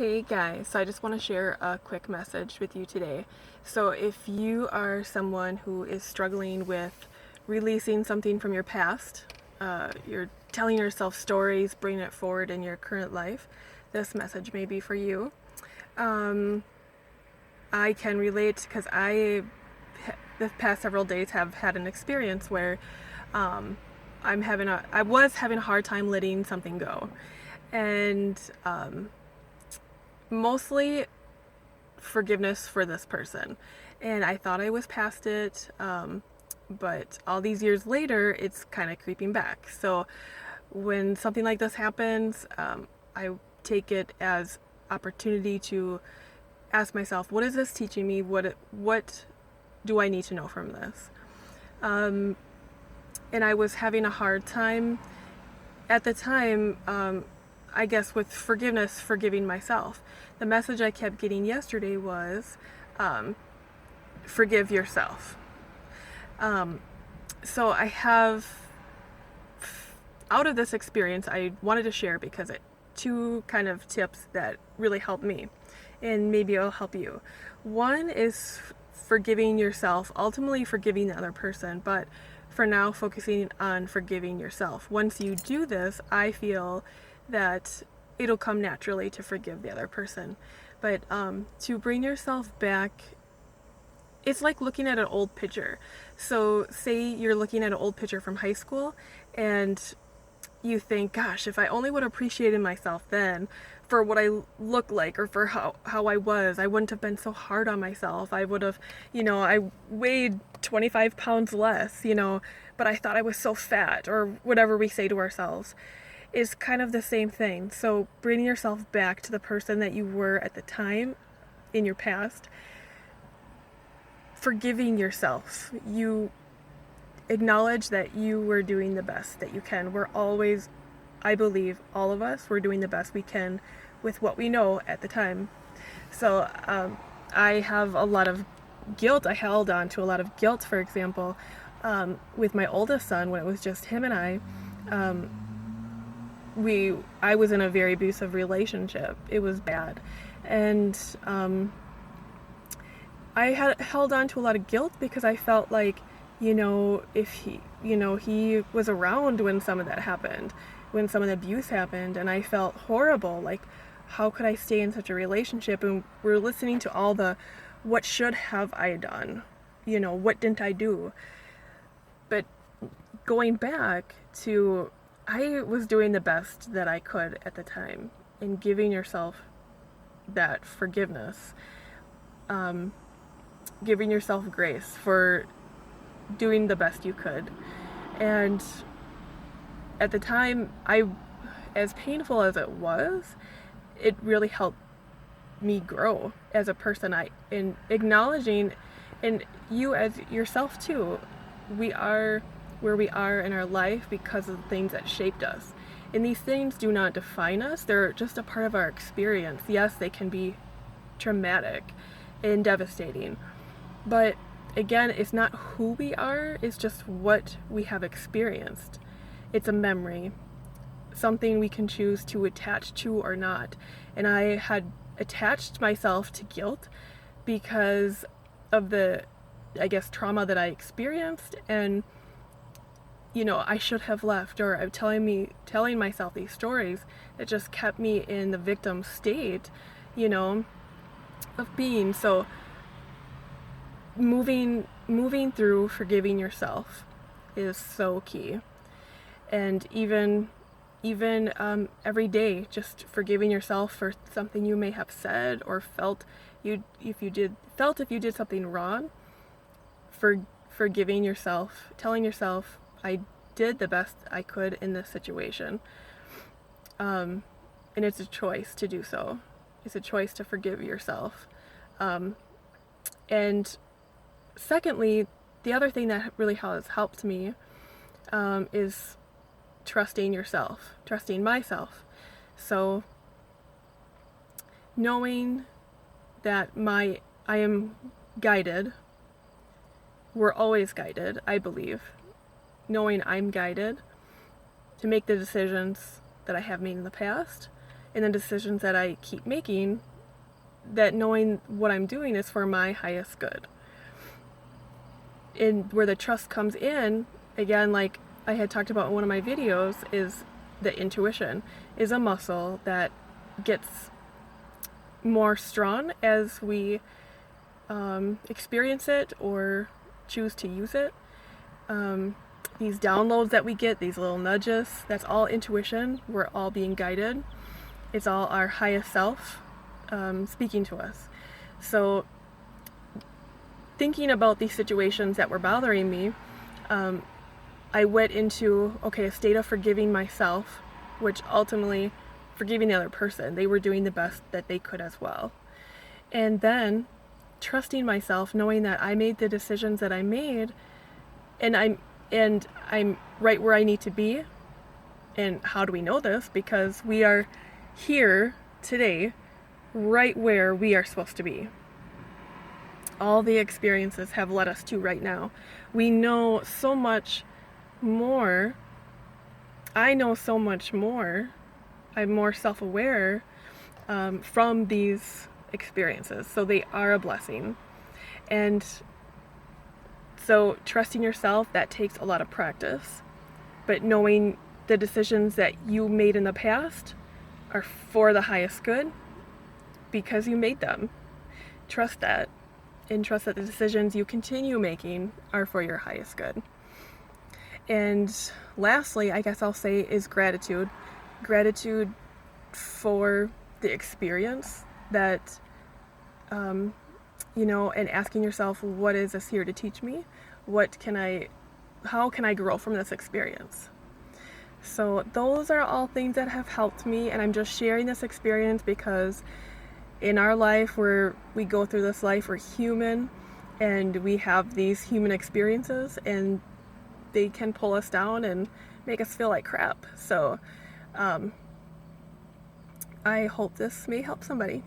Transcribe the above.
Hey guys, so I just want to share a quick message with you today. So, if you are someone who is struggling with releasing something from your past, you're telling yourself stories, bringing it forward in your current life, this message may be for you. Um, I can relate because the past several days, have had an experience where um, I was having a hard time letting something go, and mostly forgiveness for this person. And I thought I was past it, but all these years later, it's kind of creeping back. So when something like this happens, I take it as opportunity to ask myself, what is this teaching me? What do I need to know from this? Um, and I was having a hard time at the time, I guess, with forgiveness, forgiving myself. The message I kept getting yesterday was um, forgive yourself. Um, so I have, out of this experience, I wanted to share because two kind of tips that really helped me, and maybe it'll help you. One is forgiving yourself, ultimately forgiving the other person, but for now, focusing on forgiving yourself. Once you do this, I feel that it'll come naturally to forgive the other person. But to bring yourself back, it's like looking at an old picture. So, say you're looking at an old picture from high school, and you think, gosh, if I only would have appreciated myself then for what I look like, or for how I was, I wouldn't have been so hard on myself. I would have, I weighed 25 pounds less, but I thought I was so fat, or whatever we say to ourselves, is kind of the same thing. So bringing yourself back to the person that you were at the time in your past, forgiving yourself. You acknowledge that you were doing the best that you can. We're always, I believe, all of us, we're doing the best we can with what we know at the time. So I have a lot of guilt. I held on to a lot of guilt, for example, with my oldest son when it was just him and I. Um, I was in a very abusive relationship. It was bad, and I had held on to a lot of guilt because I felt like, if he was around when some of that happened, when some of the abuse happened, and I felt horrible. Like, how could I stay in such a relationship? And we're listening to all the, what should have I done? What didn't I do? But going back to, I was doing the best that I could at the time, and giving yourself that forgiveness, um, giving yourself grace for doing the best you could. And at the time, as painful as it was, it really helped me grow as a person. In acknowledging, and you as yourself too, we are where we are in our life because of the things that shaped us. And these things do not define us, they're just a part of our experience. Yes, they can be traumatic and devastating, but again, it's not who we are, it's just what we have experienced. It's a memory, something we can choose to attach to or not. And I had attached myself to guilt because of the, I guess, trauma that I experienced, and I should have left, or telling myself these stories that just kept me in the victim state, of being. So moving through forgiving yourself is so key. And even every day, just forgiving yourself for something you may have said or felt, if you did something wrong, forgiving yourself, telling yourself, I did the best I could in this situation. And it's a choice to do so. It's a choice to forgive yourself. And secondly, the other thing that really has helped me is trusting yourself, trusting myself. So knowing that I am guided, we're always guided, I believe. Knowing I'm guided to make the decisions that I have made in the past, in the decisions that I keep making, that knowing what I'm doing is for my highest good. And where the trust comes in, again, like I had talked about in one of my videos, is the intuition is a muscle that gets more strong as we experience it or choose to use it. These downloads that we get, these little nudges, that's all intuition. We're all being guided. It's all our highest self speaking to us. So thinking about these situations that were bothering me, I went into, okay, a state of forgiving myself, which ultimately forgiving the other person. They were doing the best that they could as well. And then trusting myself, knowing that I made the decisions that I made, and I'm right where I need to be. And how do we know this? Because we are here today, right where we are supposed to be. All the experiences have led us to right now. We know so much more. I know so much more. I'm more self-aware from these experiences. So they are a blessing. And so trusting yourself, that takes a lot of practice. But knowing the decisions that you made in the past are for the highest good because you made them. Trust that. And trust that the decisions you continue making are for your highest good. And lastly, I guess I'll say, is gratitude. Gratitude for the experience that, and asking yourself, what is this here to teach me? How can I grow from this experience? So those are all things that have helped me, and I'm just sharing this experience because in our life, we go through this life, we're human, and we have these human experiences, and they can pull us down and make us feel like crap. So I hope this may help somebody.